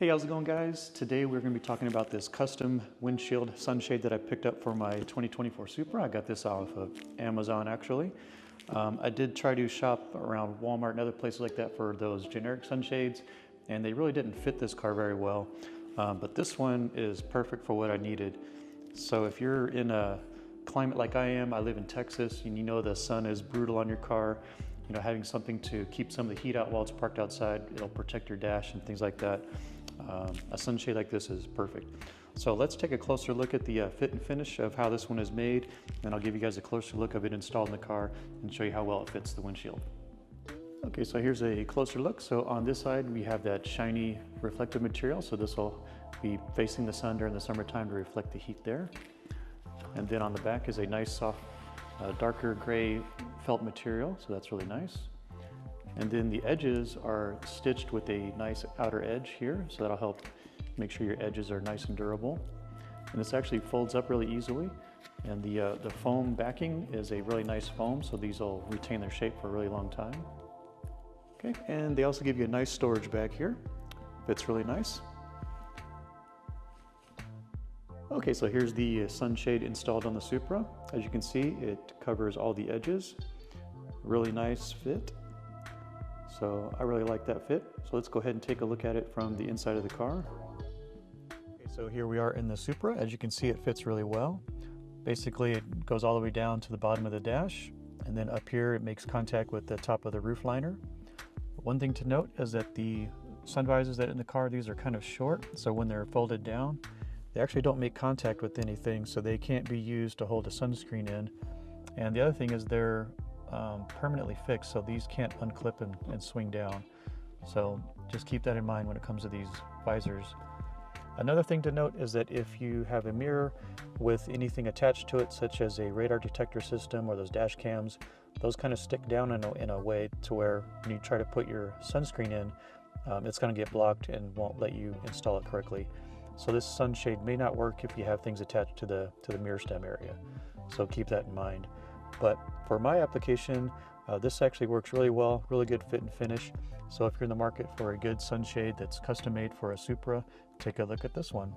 Hey, how's it going, guys? Today we're going to be talking about this custom windshield sunshade that I picked up for my 2024 Supra. I got this off of Amazon, actually. I did try to shop around Walmart and other places like that for those generic sunshades, and they really didn't fit this car very well. But this one is perfect for what I needed. So if you're in a climate like I am, I live in Texas, and you know the sun is brutal on your car, you know, having something to keep some of the heat out while it's parked outside, it'll protect your dash and things like that. A sunshade like this is perfect. So let's take a closer look at the fit and finish of how this one is made, and I'll give you guys a closer look of it installed in the car and show you how well it fits the windshield. Okay, so here's a closer look. So on this side we have that shiny reflective material, so this will be facing the sun during the summertime to reflect the heat there. And then on the back is a nice soft darker gray felt material, so that's really nice. And then the edges are stitched with a nice outer edge here, so that'll help make sure your edges are nice and durable. And this actually folds up really easily. And the foam backing is a really nice foam, so these will retain their shape for a really long time. Okay, and they also give you a nice storage bag here. Fits really nice. Okay, so here's the sunshade installed on the Supra. As you can see, it covers all the edges. Really nice fit. So I really like that fit. So let's go ahead and take a look at it from the inside of the car. Okay, so here we are in the Supra. As you can see, it fits really well. Basically, it goes all the way down to the bottom of the dash, and then up here it makes contact with the top of the roof liner. One thing to note is that the sun visors that are in the car, these are kind of short, so when they're folded down, they actually don't make contact with anything, so they can't be used to hold a sunscreen in. And the other thing is they're permanently fixed, so these can't unclip and swing down. So just keep that in mind when it comes to these visors. Another thing to note is that if you have a mirror with anything attached to it, such as a radar detector system or those dash cams, those kind of stick down in a way to where when you try to put your sunscreen in, it's going to get blocked and won't let you install it correctly. So this sunshade may not work if you have things attached to the mirror stem area. So keep that in mind. But for my application, this actually works really well, really good fit and finish. So if you're in the market for a good sunshade that's custom made for a Supra, take a look at this one.